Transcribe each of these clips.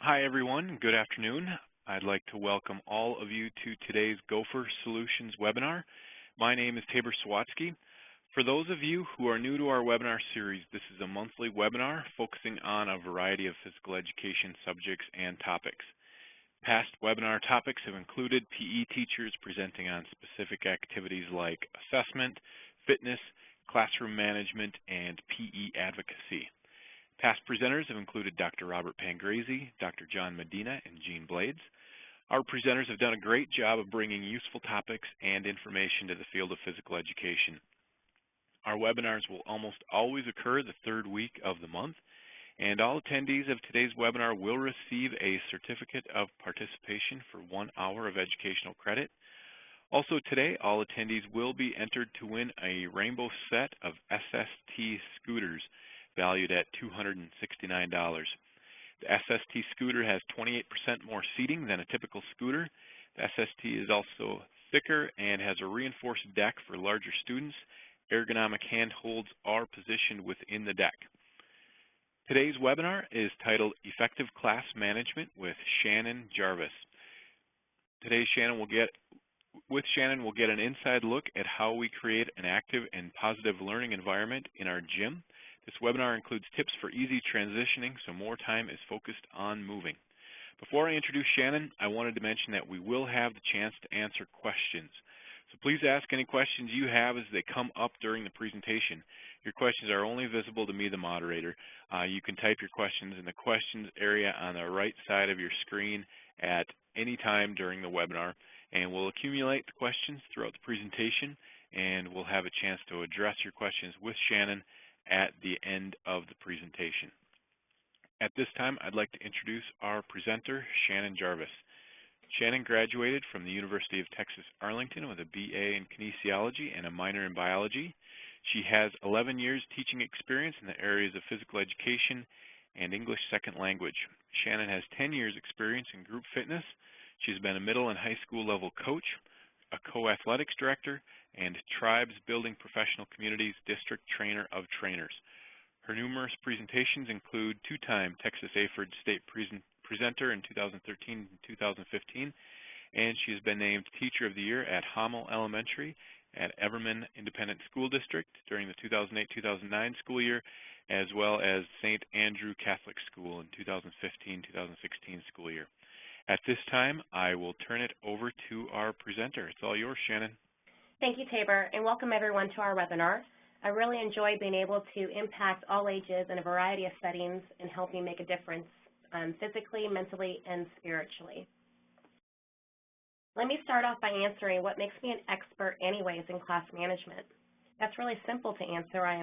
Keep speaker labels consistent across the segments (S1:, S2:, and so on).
S1: Hi, everyone. Good afternoon. I'd like to welcome all of you to today's Gopher Solutions webinar. My name is Tabor Sawatsky. For those of you who are new to our webinar series, this is a monthly webinar focusing on a variety of physical education subjects and topics. Past webinar topics have included PE teachers presenting on specific activities like assessment, fitness, classroom management, and PE advocacy. Past presenters have included Dr. Robert Pangrazi, Dr. John Medina, and Jean Blades. Our presenters have done a great job of bringing useful topics and information to the field of physical education. Our webinars will almost always occur the third week of the month, and all attendees of today's webinar will receive a certificate of participation for 1 hour of educational credit. Also today, all attendees will be entered to win a rainbow set of SST scooters valued at $269. The SST scooter has 28% more seating than a typical scooter. The SST is also thicker and has a reinforced deck for larger students. Ergonomic handholds are positioned within the deck. Today's webinar is titled Effective Class Management with Shannon Jarvis. Today, with Shannon, we'll get an inside look at how we create an active and positive learning environment in our gym. This webinar includes tips for easy transitioning, so more time is focused on moving. Before I introduce Shannon, I wanted to mention that we will have the chance to answer questions. So please ask any questions you have as they come up during the presentation. Your questions are only visible to me, the moderator. You can type your questions in the questions area on the right side of your screen at any time during the webinar, and we'll accumulate the questions throughout the presentation, and we'll have a chance to address your questions with Shannon at the end of the presentation. At this time, I'd like to introduce our presenter, Shannon Jarvis. Shannon graduated from the University of Texas Arlington with a BA in kinesiology and a minor in biology. She has 11 years teaching experience in the areas of physical education and English second language. Shannon has 10 years experience in group fitness. She's been a middle and high school level coach, a co-athletics director, and Tribes Building Professional Communities District Trainer of Trainers. Her numerous presentations include two-time Texas AFERD State Presenter in 2013 and 2015, and she has been named Teacher of the Year at Hommel Elementary at Everman Independent School District during the 2008-2009 school year, as well as St. Andrew Catholic School in 2015-2016 school year. At this time, I will turn it over to our presenter. It's all yours, Shannon.
S2: Thank you, Tabor, and welcome everyone to our webinar. I really enjoy being able to impact all ages in a variety of settings and helping make a difference physically, mentally, and spiritually. Let me start off by answering what makes me an expert anyways in class management. That's really simple to answer. I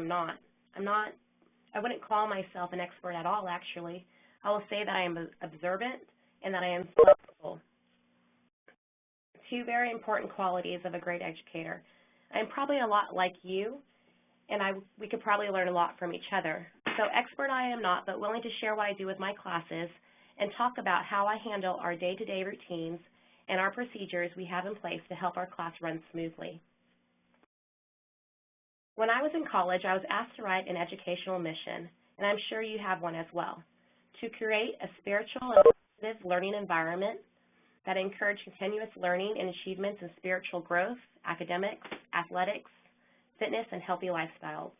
S2: wouldn't call myself an expert at all, actually. I will say that I am observant and that I am flexible. Two very important qualities of a great educator. I'm probably a lot like you, and we could probably learn a lot from each other. So expert I am not, but willing to share what I do with my classes and talk about how I handle our day-to-day routines and our procedures we have in place to help our class run smoothly. When I was in college, I was asked to write an educational mission, and I'm sure you have one as well, to create a spiritual and positive learning environment that encourage continuous learning and achievements in spiritual growth, academics, athletics, fitness, and healthy lifestyles.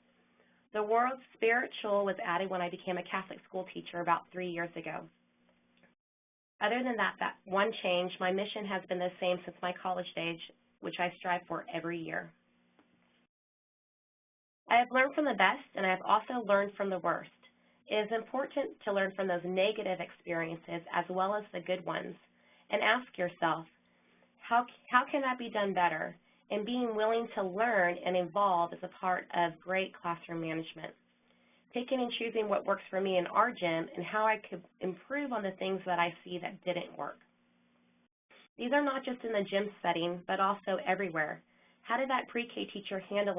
S2: The word spiritual was added when I became a Catholic school teacher about 3 years ago. Other than that one change, my mission has been the same since my college days, which I strive for every year. I have learned from the best, and I have also learned from the worst. It is important to learn from those negative experiences as well as the good ones, and ask yourself, how can that be done better? And being willing to learn and evolve is a part of great classroom management. Picking and choosing what works for me in our gym and how I could improve on the things that I see that didn't work. These are not just in the gym setting, but also everywhere. How did that pre-K teacher handle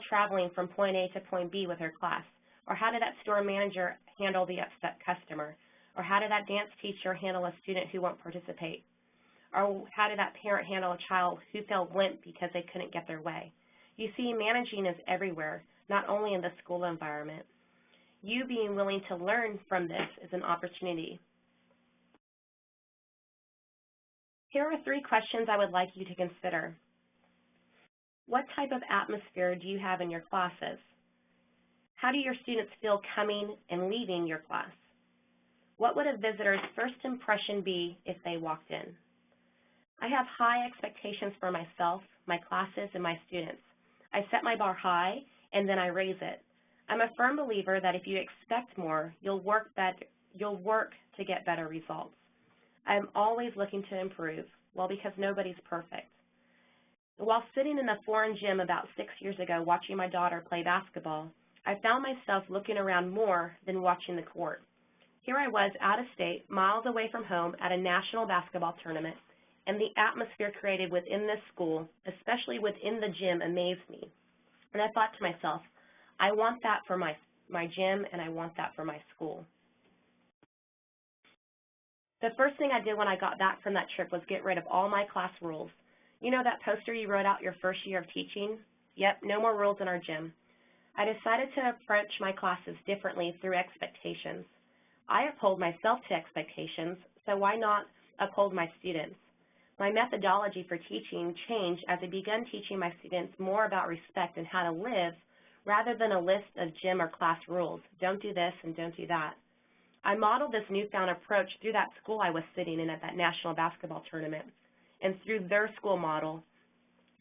S2: traveling from point A to point B with her class? Or how did that store manager handle the upset customer? Or how did that dance teacher handle a student who won't participate? Or how did that parent handle a child who felt limp because they couldn't get their way? You see, managing is everywhere, not only in the school environment. You being willing to learn from this is an opportunity. Here are 3 questions I would like you to consider. What type of atmosphere do you have in your classes? How do your students feel coming and leaving your class? What would a visitor's first impression be if they walked in? I have high expectations for myself, my classes, and my students. I set my bar high, and then I raise it. I'm a firm believer that if you expect more, you'll work to get better results. I'm always looking to improve, well, because nobody's perfect. While sitting in a foreign gym about 6 years ago watching my daughter play basketball, I found myself looking around more than watching the court. Here I was out of state, miles away from home at a national basketball tournament, and the atmosphere created within this school, especially within the gym, amazed me. And I thought to myself, I want that for my gym, and I want that for my school. The first thing I did when I got back from that trip was get rid of all my class rules. You know that poster you wrote out your first year of teaching? Yep, no more rules in our gym. I decided to approach my classes differently through expectations. I uphold myself to expectations, so why not uphold my students? My methodology for teaching changed as I began teaching my students more about respect and how to live rather than a list of gym or class rules. Don't do this and don't do that. I modeled this newfound approach through that school I was sitting in at that national basketball tournament and through their school model,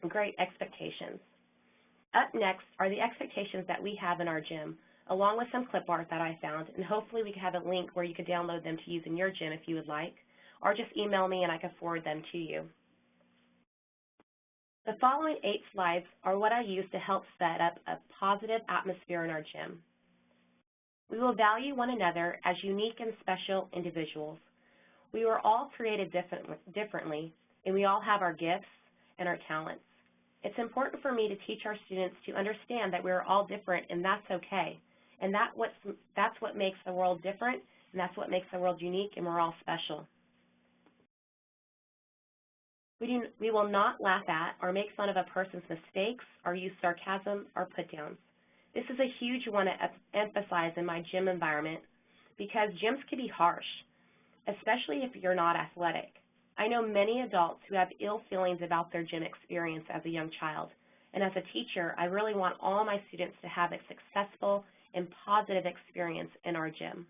S2: Great Expectations. Up next are the expectations that we have in our gym, along with some clip art that I found, and hopefully we can have a link where you could download them to use in your gym if you would like, or just email me and I can forward them to you. The following 8 slides are what I use to help set up a positive atmosphere in our gym. We will value one another as unique and special individuals. We were all created differently, and we all have our gifts and our talents. It's important for me to teach our students to understand that we're all different, and that's okay. And that's what makes the world different, and that's what makes the world unique, and we're all special. We will not laugh at or make fun of a person's mistakes or use sarcasm or put-downs. This is a huge one to emphasize in my gym environment because gyms can be harsh, especially if you're not athletic. I know many adults who have ill feelings about their gym experience as a young child, and as a teacher, I really want all my students to have a successful and positive experience in our gym.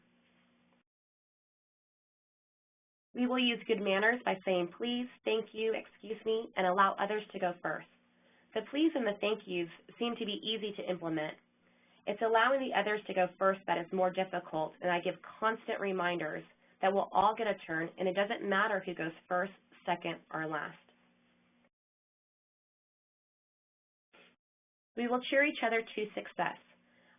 S2: We will use good manners by saying please, thank you, excuse me, and allow others to go first. The please and the thank yous seem to be easy to implement. It's allowing the others to go first that is more difficult, and I give constant reminders that we'll all get a turn, and it doesn't matter who goes first, second, or last. We will cheer each other to success.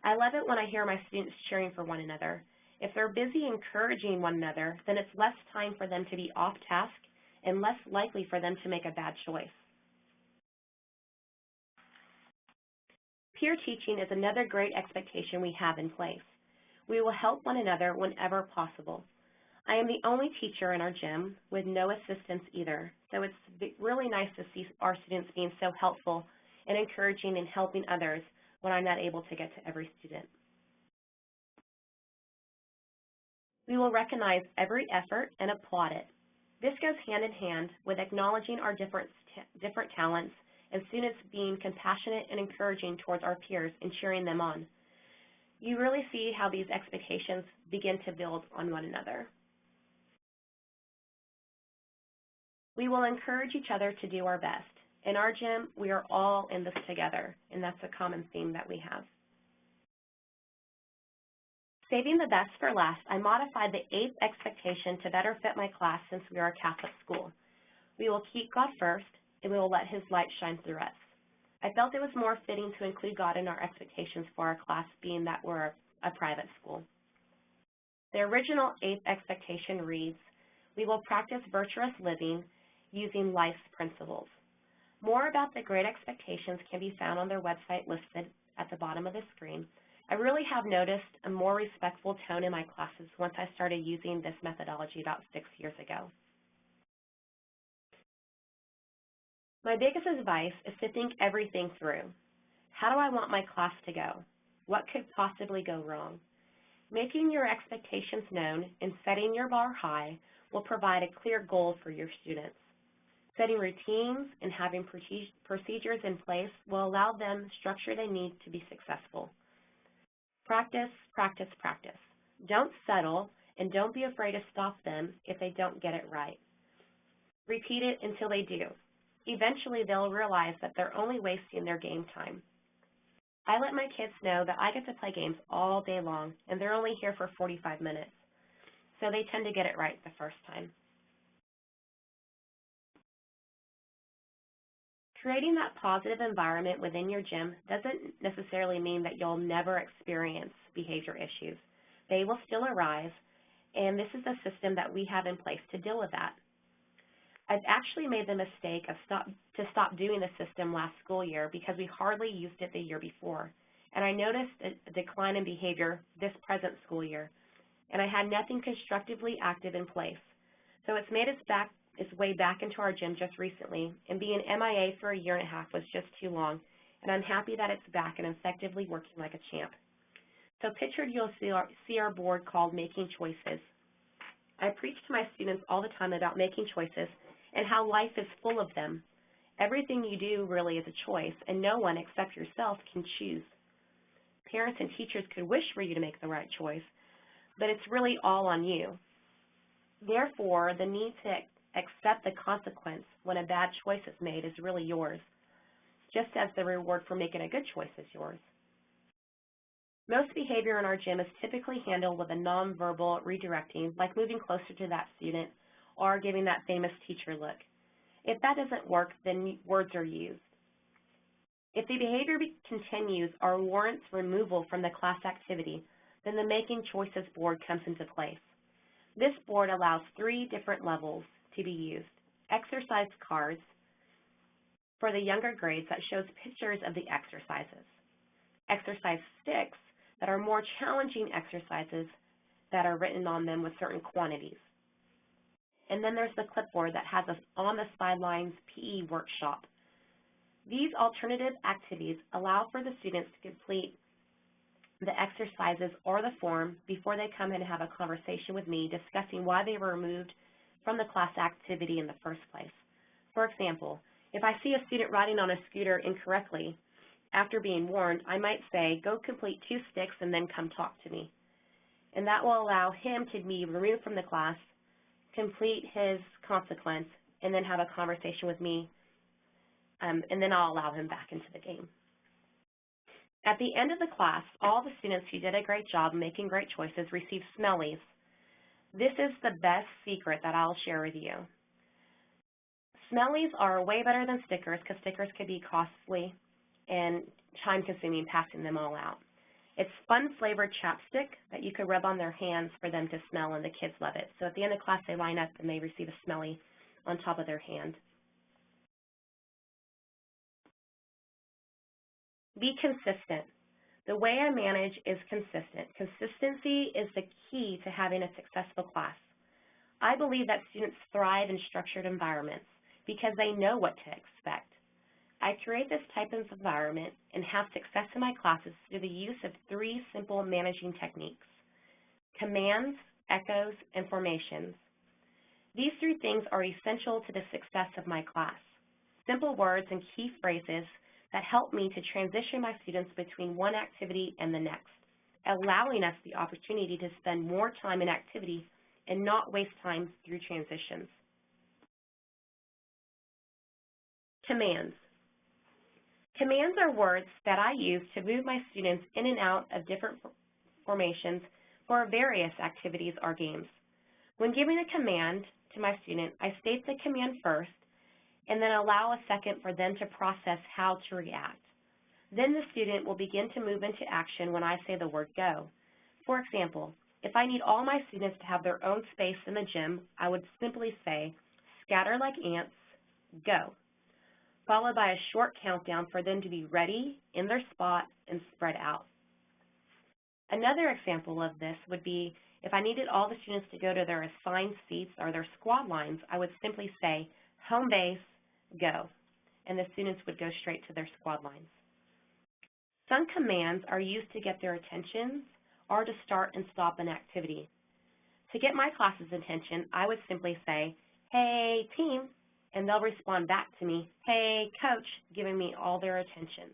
S2: I love it when I hear my students cheering for one another. If they're busy encouraging one another, then it's less time for them to be off task and less likely for them to make a bad choice. Peer teaching is another great expectation we have in place. We will help one another whenever possible. I am the only teacher in our gym with no assistants either, so it's really nice to see our students being so helpful and encouraging and helping others when I'm not able to get to every student. We will recognize every effort and applaud it. This goes hand in hand with acknowledging our different talents and students being compassionate and encouraging towards our peers and cheering them on. You really see how these expectations begin to build on one another. We will encourage each other to do our best. In our gym, we are all in this together, and that's a common theme that we have. Saving the best for last, I modified the 8th expectation to better fit my class since we are a Catholic school. We will keep God first, and we will let His light shine through us. I felt it was more fitting to include God in our expectations for our class, being that we're a private school. The original 8th expectation reads, we will practice virtuous living using life's principles. More about the Great Expectations can be found on their website listed at the bottom of the screen. I really have noticed a more respectful tone in my classes once I started using this methodology about 6 years ago. My biggest advice is to think everything through. How do I want my class to go? What could possibly go wrong? Making your expectations known and setting your bar high will provide a clear goal for your students. Setting routines and having procedures in place will allow them structure they need to be successful. Practice, practice, practice. Don't settle, and don't be afraid to stop them if they don't get it right. Repeat it until they do. Eventually, they'll realize that they're only wasting their game time. I let my kids know that I get to play games all day long, and they're only here for 45 minutes, so they tend to get it right the first time. Creating that positive environment within your gym doesn't necessarily mean that you'll never experience behavior issues. They will still arise, and this is a system that we have in place to deal with that. I've actually made the mistake of stop doing the system last school year because we hardly used it the year before, and I noticed a decline in behavior this present school year, and I had nothing constructively active in place. So it's made its way back into our gym just recently, and being MIA for a year and a half was just too long, and I'm happy that it's back and effectively working like a champ. So pictured, you'll see our board called Making Choices. I preach to my students all the time about making choices and how life is full of them. Everything you do really is a choice, and no one except yourself can choose. Parents and teachers could wish for you to make the right choice, but it's really all on you. Therefore, the need to accept the consequence when a bad choice is made is really yours, just as the reward for making a good choice is yours. Most behavior in our gym is typically handled with a nonverbal redirecting, like moving closer to that student or giving that famous teacher look. If that doesn't work, then words are used. If the behavior continues or warrants removal from the class activity, then the Making Choices board comes into place. This board allows 3 different levels to be used. Exercise cards for the younger grades that shows pictures of the exercises. Exercise sticks that are more challenging exercises that are written on them with certain quantities. And then there's the clipboard that has an on the sidelines PE workshop. These alternative activities allow for the students to complete the exercises or the form before they come in and have a conversation with me discussing why they were removed from the class activity in the first place. For example, if I see a student riding on a scooter incorrectly, after being warned, I might say, go complete 2 sticks and then come talk to me. And that will allow him to be removed from the class, complete his consequence, and then have a conversation with me, and then I'll allow him back into the game. At the end of the class, all the students who did a great job making great choices receive smellies. This is the best secret that I'll share with you. Smellies are way better than stickers because stickers could be costly and time-consuming passing them all out. It's fun-flavored chapstick that you could rub on their hands for them to smell, and the kids love it. So at the end of class, they line up and they receive a smelly on top of their hand. Be consistent. The way I manage is consistent. Consistency is the key to having a successful class. I believe that students thrive in structured environments because they know what to expect. I create this type of environment and have success in my classes through the use of 3 simple managing techniques: commands, echoes, and formations. These 3 things are essential to the success of my class. Simple words and key phrases that help me to transition my students between one activity and the next, allowing us the opportunity to spend more time in activity and not waste time through transitions. Commands. Commands are words that I use to move my students in and out of different formations for various activities or games. When giving a command to my student, I state the command first and then allow a second for them to process how to react. Then the student will begin to move into action when I say the word go. For example, if I need all my students to have their own space in the gym, I would simply say, scatter like ants, go, followed by a short countdown for them to be ready, in their spot, and spread out. Another example of this would be if I needed all the students to go to their assigned seats or their squad lines, I would simply say, home base, go, and the students would go straight to their squad lines. Some commands are used to get their attention or to start and stop an activity. To get my class's attention, I would simply say, hey, team, and they'll respond back to me, "Hey, coach," giving me all their attention.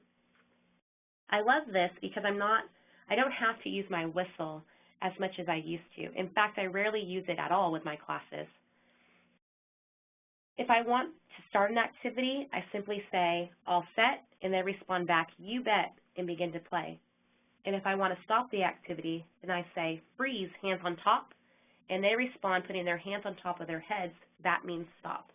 S2: I love this because I don't have to use my whistle as much as I used to. In fact, I rarely use it at all with my classes. If I want to start an activity, I simply say, "All set," and they respond back, "You bet," and begin to play. And if I want to stop the activity, then I say, "Freeze, hands on top," and they respond putting their hands on top of their heads. That means stop.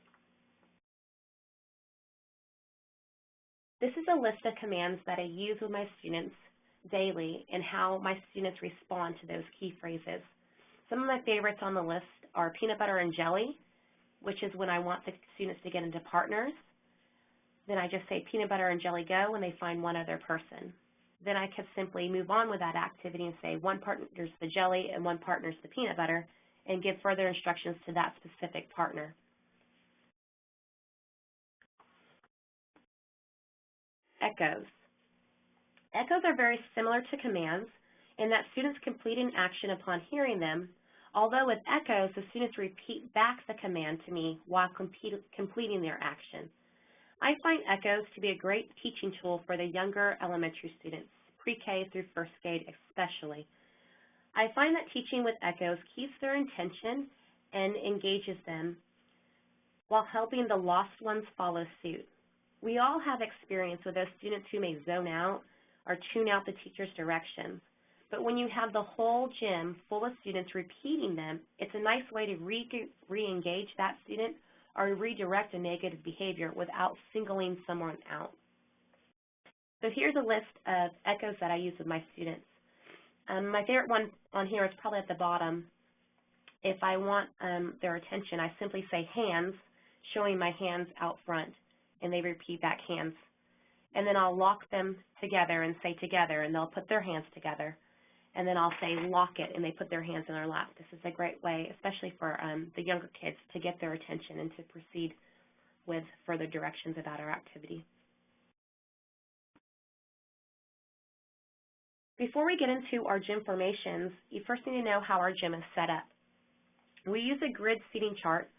S2: This is a list of commands that I use with my students daily and how my students respond to those key phrases. Some of my favorites on the list are peanut butter and jelly, which is when I want the students to get into partners. Then I just say peanut butter and jelly go when they find one other person. Then I could simply move on with that activity and say one partner's the jelly and one partner's the peanut butter, and give further instructions to that specific partner. Echoes. Echoes are very similar to commands in that students complete an action upon hearing them, although with echoes, the students repeat back the command to me while completing their action. I find echoes to be a great teaching tool for the younger elementary students, pre-K through first grade especially. I find that teaching with echoes keeps their attention and engages them while helping the lost ones follow suit. We all have experience with those students who may zone out or tune out the teacher's directions. But when you have the whole gym full of students repeating them, it's a nice way to re-engage that student or redirect a negative behavior without singling someone out. So here's a list of echoes that I use with my students. My favorite one on here is probably at the bottom. If I want their attention, I simply say hands, showing my hands out front, and they repeat back hands. And then I'll lock them together and say together, and they'll put their hands together. And then I'll say lock it, and they put their hands in their lap. This is a great way, especially for the younger kids, to get their attention and to proceed with further directions about our activity. Before we get into our gym formations, you first need to know how our gym is set up. We use a grid seating chart,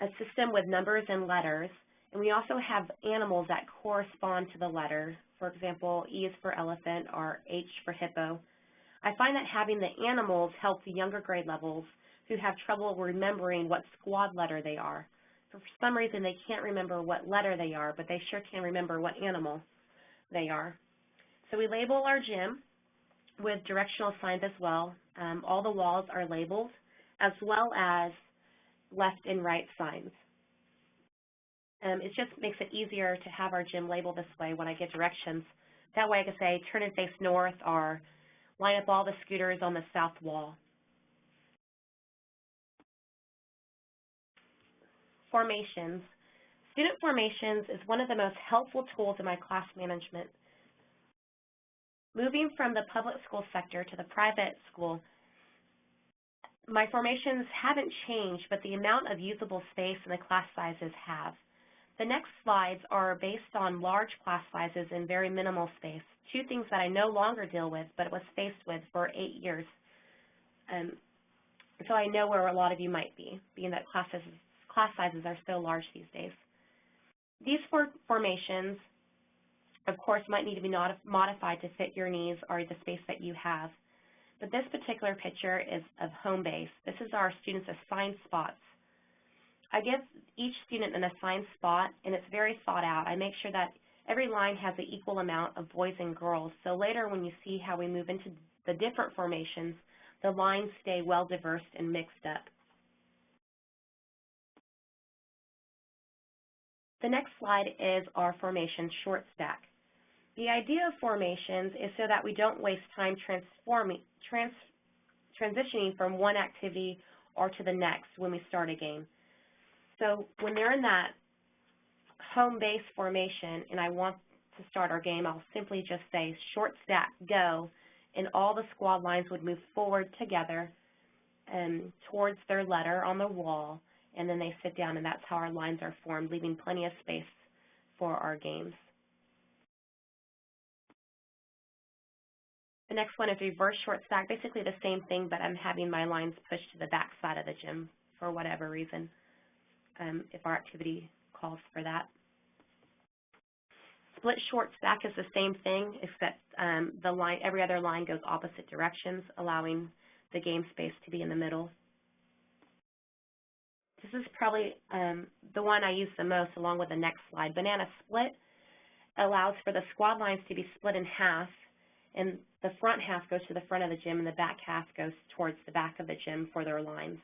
S2: a system with numbers and letters, and we also have animals that correspond to the letter. For example, E is for elephant or H for hippo. I find that having the animals helps the younger grade levels who have trouble remembering what squad letter they are. So for some reason, they can't remember what letter they are, but they sure can remember what animal they are. So we label our gym with directional signs as well. All the walls are labeled, as well as left and right signs. It just makes it easier to have our gym labeled this way when I give directions. That way I can say turn and face north or line up all the scooters on the south wall. Formations. Student formations is one of the most helpful tools in my class management. Moving from the public school sector to the private school, my formations haven't changed, but the amount of usable space and the class sizes have. The next slides are based on large class sizes and very minimal space, two things that I no longer deal with, but was faced with for 8 years. So I know where a lot of you might be, being that class sizes are so large these days. These formations, of course, might need to be modified to fit your needs or the space that you have. But this particular picture is of home base. This is our students' assigned spots. I give each student an assigned spot, and it's very thought out. I make sure that every line has an equal amount of boys and girls. So later when you see how we move into the different formations, the lines stay well diverse and mixed up. The next slide is our formation short stack. The idea of formations is so that we don't waste time transitioning from one activity or to the next when we start a game. So when they're in that home base formation and I want to start our game, I'll simply just say short stack, go, and all the squad lines would move forward together towards their letter on the wall, and then they sit down, and that's how our lines are formed, leaving plenty of space for our games. The next one is reverse short stack, basically the same thing, but I'm having my lines pushed to the back side of the gym for whatever reason. If our activity calls for that. Split short stack is the same thing, except every other line goes opposite directions, allowing the game space to be in the middle. This is probably the one I use the most, along with the next slide. Banana split allows for the squad lines to be split in half, and the front half goes to the front of the gym, and the back half goes towards the back of the gym for their lines.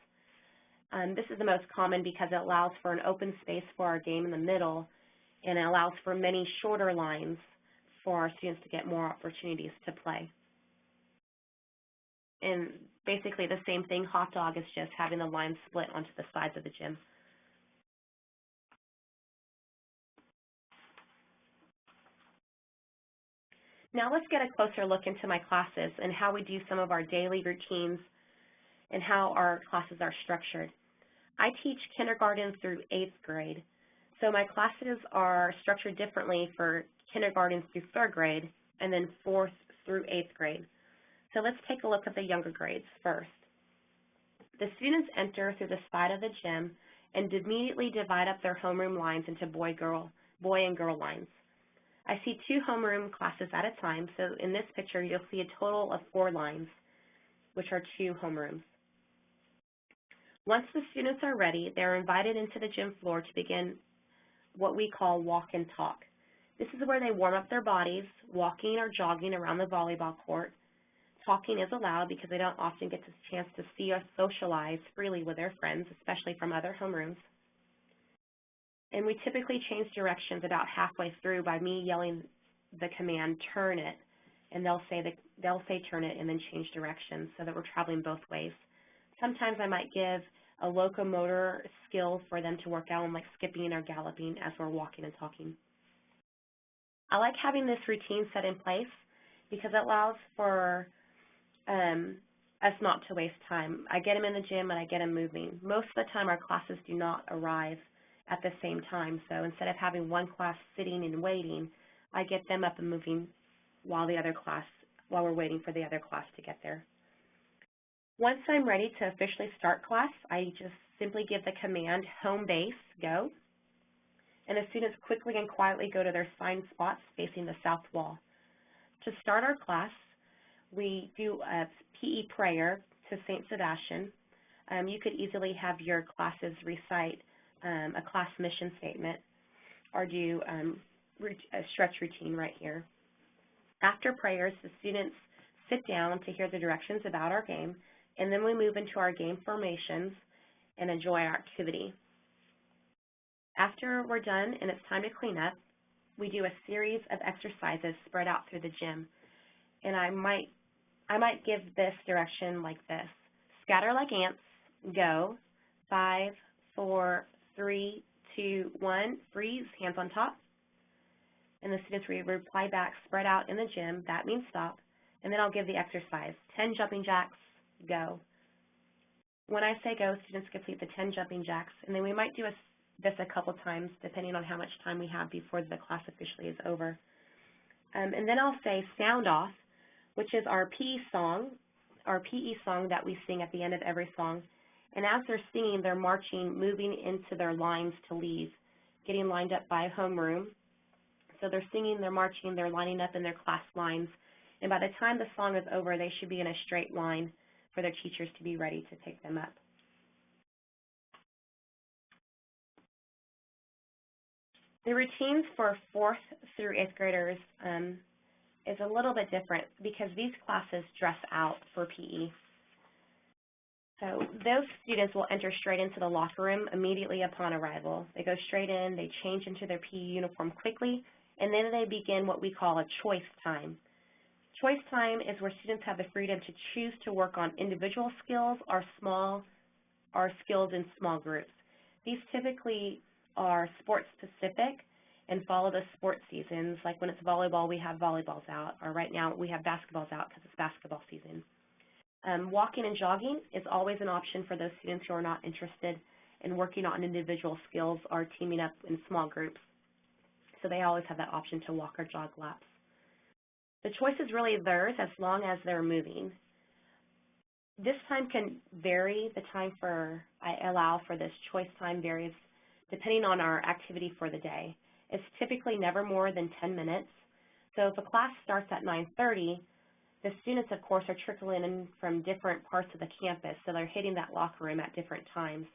S2: This is the most common because it allows for an open space for our game in the middle, and it allows for many shorter lines for our students to get more opportunities to play. And basically the same thing, hot dog is just having the lines split onto the sides of the gym. Now let's get a closer look into my classes and how we do some of our daily routines and how our classes are structured. I teach kindergarten through 8th grade, so my classes are structured differently for kindergarten through 3rd grade and then 4th through 8th grade. So let's take a look at the younger grades first. The students enter through the side of the gym and immediately divide up their homeroom lines into boy and girl lines. I see 2 homeroom classes at a time, so in this picture you'll see a total of 4 lines, which are 2 homerooms. Once the students are ready, they're invited into the gym floor to begin what we call walk and talk. This is where they warm up their bodies, walking or jogging around the volleyball court. Talking is allowed because they don't often get the chance to see or socialize freely with their friends, especially from other homerooms. And we typically change directions about halfway through by me yelling the command, turn it, and they'll say turn it and then change directions so that we're traveling both ways. Sometimes I might give a locomotor skill for them to work out on, like skipping or galloping as we're walking and talking. I like having this routine set in place because it allows for us not to waste time. I get them in the gym and I get them moving. Most of the time our classes do not arrive at the same time, so instead of having one class sitting and waiting, I get them up and moving while we're waiting for the other class to get there. Once I'm ready to officially start class, I just simply give the command home base, go, and the students quickly and quietly go to their assigned spots facing the south wall. To start our class, we do a PE prayer to St. Sebastian. You could easily have your classes recite a class mission statement or do a stretch routine right here. After prayers, the students sit down to hear the directions about our game, and then we move into our game formations and enjoy our activity. After we're done and it's time to clean up, we do a series of exercises spread out through the gym. And I might give this direction like this. Scatter like ants, go, 5, 4, 3, 2, 1, freeze, hands on top. And the students reply back, spread out in the gym, that means stop. And then I'll give the exercise, 10 jumping jacks, go. When I say go, students complete the 10 jumping jacks, and then we might do this a couple times depending on how much time we have before the class officially is over. And then I'll say sound off, which is our PE song that we sing at the end of every song. And as they're singing, they're marching, moving into their lines to leave, getting lined up by homeroom. So they're singing, they're marching, they're lining up in their class lines. And by the time the song is over, they should be in a straight line for their teachers to be ready to pick them up. The routines for 4th through 8th graders is a little bit different because these classes dress out for PE. So those students will enter straight into the locker room immediately upon arrival. They go straight in, they change into their PE uniform quickly, and then they begin what we call a choice time. Choice time is where students have the freedom to choose to work on individual skills or skills in small groups. These typically are sports specific and follow the sports seasons. Like when it's volleyball, we have volleyballs out, or right now we have basketballs out because it's basketball season. Walking and jogging is always an option for those students who are not interested in working on individual skills or teaming up in small groups. So they always have that option to walk or jog laps. The choice is really theirs as long as they're moving. This time can vary. The time I allow for this choice time varies depending on our activity for the day. It's typically never more than 10 minutes. So if a class starts at 9:30, the students, of course, are trickling in from different parts of the campus, so they're hitting that locker room at different times.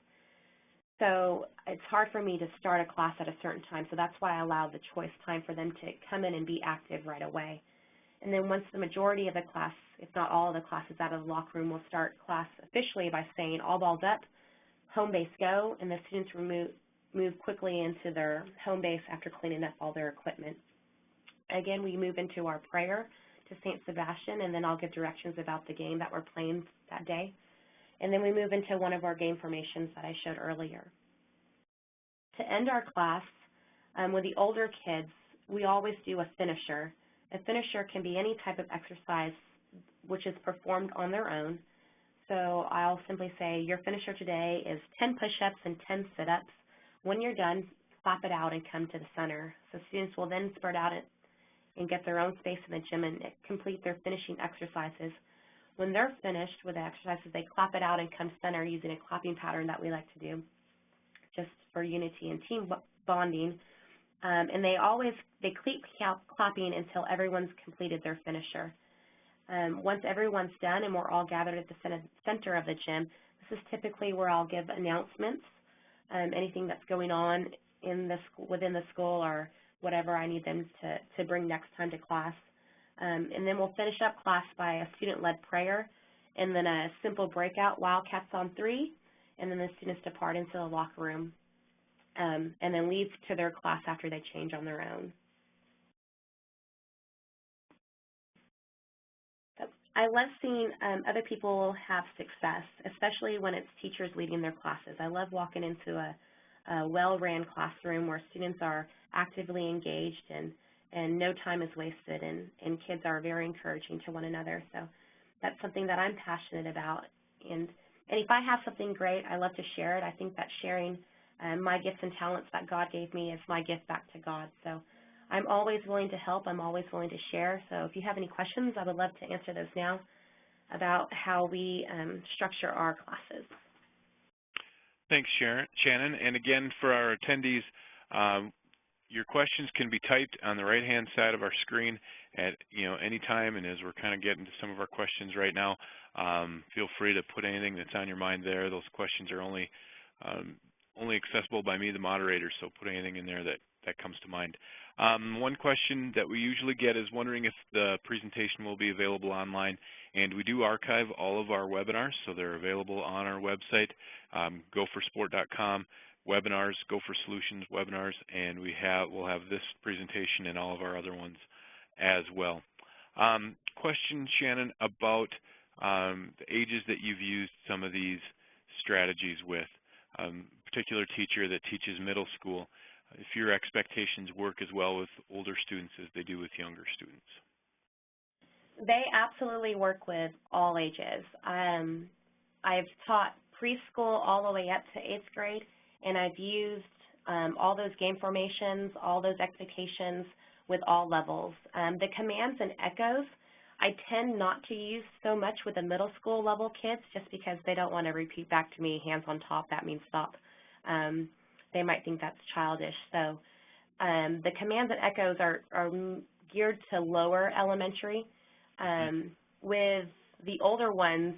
S2: So it's hard for me to start a class at a certain time, so that's why I allow the choice time for them to come in and be active right away. And then once the majority of the class, if not all of the classes out of the locker room, we'll start class officially by saying all balls up, home base go, and the students move quickly into their home base after cleaning up all their equipment. Again, we move into our prayer to St. Sebastian, and then I'll give directions about the game that we're playing that day. And then we move into one of our game formations that I showed earlier. To end our class, with the older kids, we always do a finisher. A finisher can be any type of exercise which is performed on their own. So I'll simply say, your finisher today is 10 push-ups and 10 sit-ups. When you're done, clap it out and come to the center. So students will then spread out and get their own space in the gym and complete their finishing exercises. When they're finished with the exercises, they clap it out and come center using a clapping pattern that we like to do just for unity and team bonding. And they keep clapping until everyone's completed their finisher. Once everyone's done and we're all gathered at the center of the gym, this is typically where I'll give announcements, anything that's going on within the school or whatever I need them to bring next time to class. And then we'll finish up class by a student-led prayer and then a simple breakout, Wildcats on 3, and then the students depart into the locker room and then leave to their class after they change on their own. I love seeing other people have success, especially when it's teachers leading their classes. I love walking into a well-ran classroom where students are actively engaged and no time is wasted, and kids are very encouraging to one another. So that's something that I'm passionate about. And if I have something great, I love to share it. I think that sharing my gifts and talents that God gave me is my gift back to God. So I'm always willing to help. I'm always willing to share. So if you have any questions, I would love to answer those now about how we structure our classes.
S1: Thanks, Shannon. And again, for our attendees, your questions can be typed on the right-hand side of our screen at any time. And as we're kind of getting to some of our questions right now, feel free to put anything that's on your mind there. Those questions are only accessible by me, the moderator, so put anything in there that comes to mind. One question that we usually get is wondering if the presentation will be available online, and we do archive all of our webinars, so they're available on our website, gophersport.com, webinars, Gopher Solutions webinars, and we'll have this presentation and all of our other ones as well. Question, Shannon, about the ages that you've used some of these strategies with. Particular teacher that teaches middle school, if your expectations work as well with older students as they do with younger students.
S2: They absolutely work with all ages. I've taught preschool all the way up to 8th grade, and I've used all those game formations, all those expectations with all levels. The commands and echoes, I tend not to use so much with the middle school level kids just because they don't want to repeat back to me, hands on top, that means stop. They might think that's childish. So the commands and echoes are geared to lower elementary. With the older ones,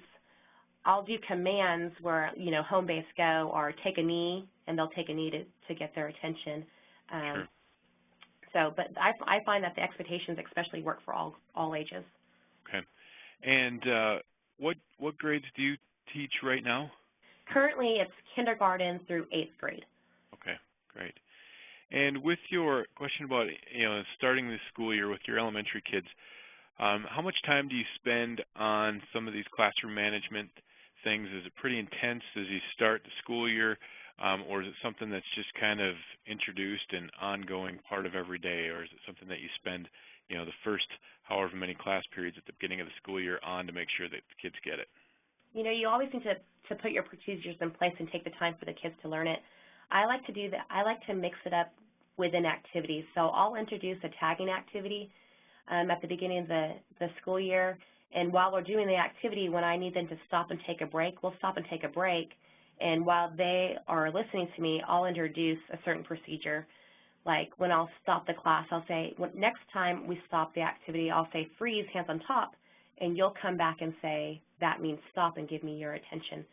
S2: I'll do commands where, home base go or take a knee, and they'll take a knee to get their attention.
S1: Sure.
S2: So, but I find that the expectations especially work for all ages.
S1: Okay. And what grades do you teach right now?
S2: Currently, it's kindergarten through 8th grade.
S1: Okay, great. And with your question about starting the school year with your elementary kids, how much time do you spend on some of these classroom management things? Is it pretty intense as you start the school year, or is it something that's just kind of introduced and ongoing part of every day, or is it something that you spend the first however many class periods at the beginning of the school year on to make sure that the kids get it?
S2: You always need to put your procedures in place and take the time for the kids to learn it. I like to do that. I like to mix it up within activities. So I'll introduce a tagging activity at the beginning of the school year, and while we're doing the activity, when I need them to stop and take a break, we'll stop and take a break, And while they are listening to me, I'll introduce a certain procedure. Like when I'll stop the class, I'll say, next time we stop the activity, I'll say freeze, hands on top, and you'll come back and say, that means stop, and give me your attention.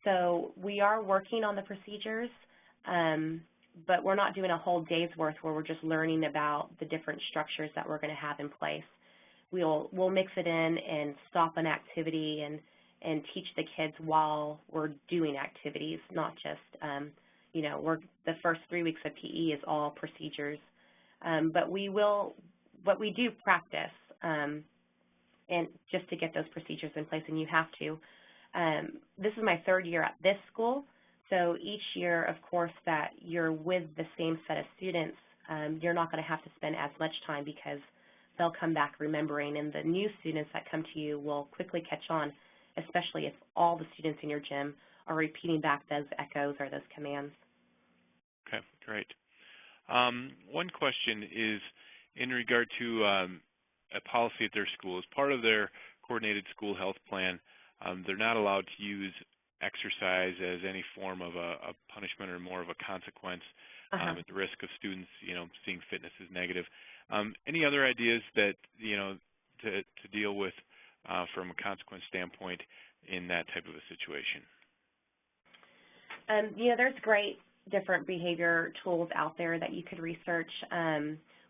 S2: So we are working on the procedures, but we're not doing a whole day's worth where we're just learning about the different structures that we're going to have in place. We'll mix it in and stop an activity and teach the kids while we're doing activities, not just, the first 3 weeks of PE is all procedures. But we do practice, and just to get those procedures in place, and you have to. This is my 3rd year at this school, so each year, of course, that you're with the same set of students, you're not going to have to spend as much time because they'll come back remembering, and the new students that come to you will quickly catch on, especially if all the students in your gym are repeating back those echoes or those commands.
S1: Okay, great. One question is in regard to a policy at their school. As part of their coordinated school health plan, they're not allowed to use exercise as any form of a punishment or more of a consequence at the risk of students, seeing fitness as negative. Any other ideas that, to deal with from a consequence standpoint in that type of a situation?
S2: There's great different behavior tools out there that you could research.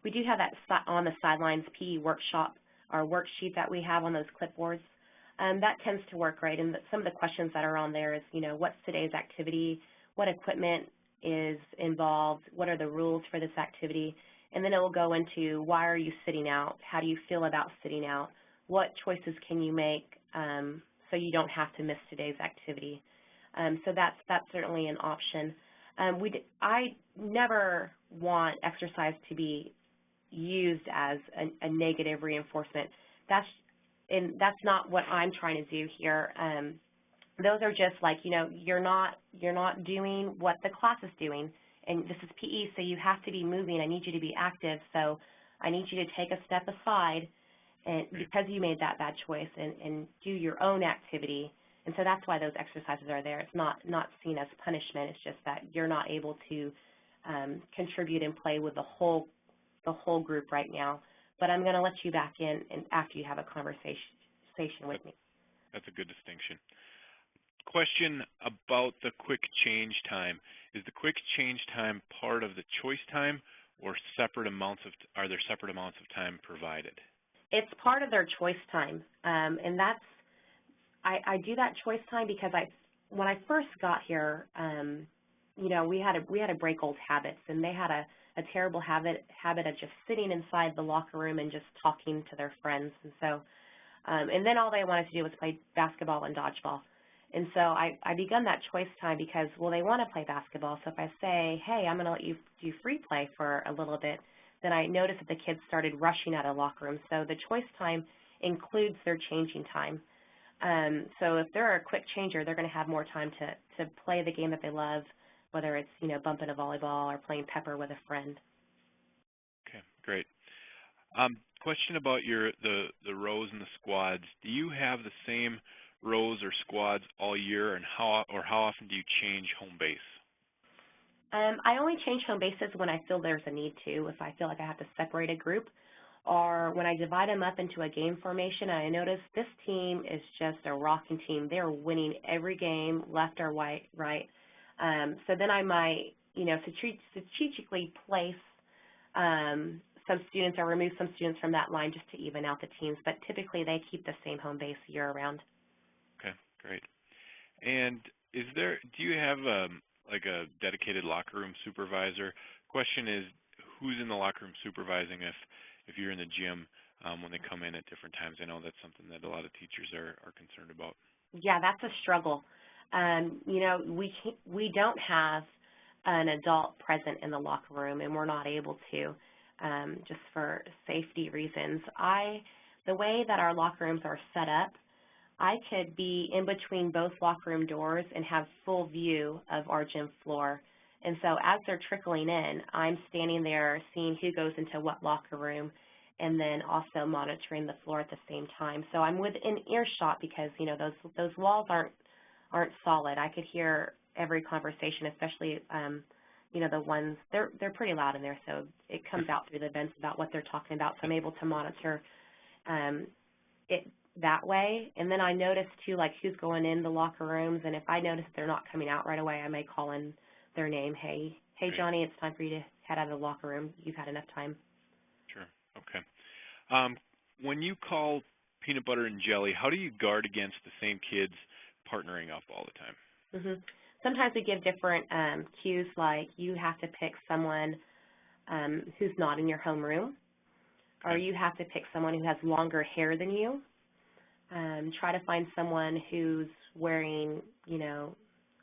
S2: We do have that on the sidelines PE workshop, our worksheet that we have on those clipboards. That tends to work, right? And some of the questions that are on there is, what's today's activity? What equipment is involved? What are the rules for this activity? And then it will go into, why are you sitting out? How do you feel about sitting out? What choices can you make so you don't have to miss today's activity? So that's certainly an option. I never want exercise to be used as a negative reinforcement. That's not what I'm trying to do here. Those are just like, you're not doing what the class is doing, and this is PE, so you have to be moving. I need you to be active, so I need you to take a step aside, and because you made that bad choice, and do your own activity. And so that's why those exercises are there. It's not seen as punishment. It's just that you're not able to contribute and play with the whole group right now. But I'm going to let you back in and after you have a conversation with me.
S1: That's a good distinction. Question about the quick change time. Is the quick change time part of the choice time, or are there separate amounts of time provided?
S2: It's part of their choice time, and that's I do that choice time because when I first got here, we had to break old habits, and they had a terrible habit of just sitting inside the locker room and just talking to their friends, and so and then all they wanted to do was play basketball and dodgeball. And so I begun that choice time because, well, they want to play basketball. So if I say, hey, I'm going to let you do free play for a little bit, then I noticed that the kids started rushing out of the locker room. So the choice time includes their changing time. So if they're a quick changer, they're going to have more time to play the game that they love, whether it's, bumping a volleyball or playing pepper with a friend.
S1: Okay, great. Question about the rows and the squads. Do you have the same rows or squads all year, and how often do you change home base?
S2: I only change home bases when I feel there's a need to, if I feel like I have to separate a group, or when I divide them up into a game formation and I notice this team is just a rocking team. They're winning every game, left or right. So then I might, strategically place some students or remove some students from that line just to even out the teams, but typically they keep the same home base year-round.
S1: Okay, great. And do you have a dedicated locker room supervisor? Question is, who's in the locker room supervising if you're in the gym when they come in at different times? I know that's something that a lot of teachers are concerned about.
S2: Yeah, that's a struggle. We don't have an adult present in the locker room, and we're not able to just for safety reasons. The way that our locker rooms are set up, I could be in between both locker room doors and have full view of our gym floor. And so as they're trickling in, I'm standing there seeing who goes into what locker room and then also monitoring the floor at the same time. So I'm within earshot because, those walls aren't solid. I could hear every conversation, especially the ones they're pretty loud in there, so it comes out through the events about what they're talking about. So I'm able to monitor it that way. And then I notice too, like, who's going in the locker rooms, and if I notice they're not coming out right away, I may call in their name. Hey Johnny, it's time for you to head out of the locker room. You've had enough time.
S1: Sure. Okay. When you call peanut butter and jelly, how do you guard against the same kids partnering up all the time?
S2: Sometimes we give different cues, like you have to pick someone who's not in your homeroom, or you have to pick someone who has longer hair than you. Try to find someone who's wearing,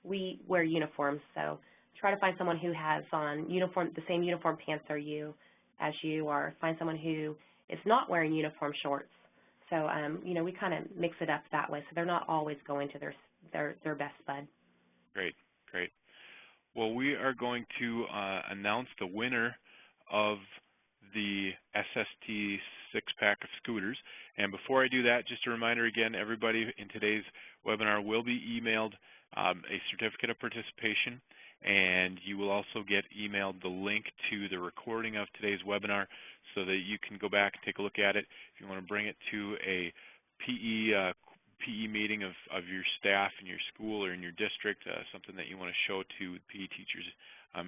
S2: we wear uniforms, so try to find someone who has on the same uniform pants as you, or find someone who is not wearing uniform shorts. So, we kind of mix it up that way, so they're not always going to their best bud.
S1: Great, great. Well, we are going to announce the winner of the SST six-pack of scooters. And before I do that, just a reminder again, everybody in today's webinar will be emailed a certificate of participation, and you will also get emailed the link to the recording of today's webinar so that you can go back and take a look at it. If you want to bring it to a PE meeting of your staff in your school or in your district, something that you want to show to PE teachers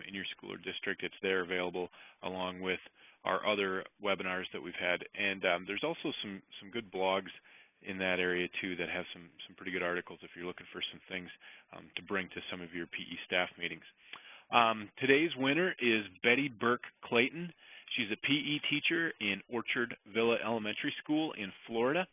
S1: in your school or district, it's there available along with our other webinars that we've had. And there's also some good blogs in that area too that have some pretty good articles if you're looking for some things to bring to some of your PE staff meetings. Today's winner is Betty Burke Clayton. She's a PE teacher in Orchard Villa Elementary School in Florida.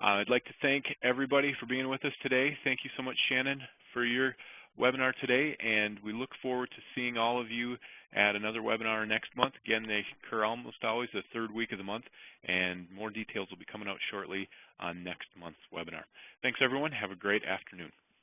S1: I'd like to thank everybody for being with us today. Thank you so much, Shannon, for your webinar today, and we look forward to seeing all of you at another webinar next month. Again, they occur almost always the third week of the month, and more details will be coming out shortly on next month's webinar. Thanks, everyone. Have a great afternoon.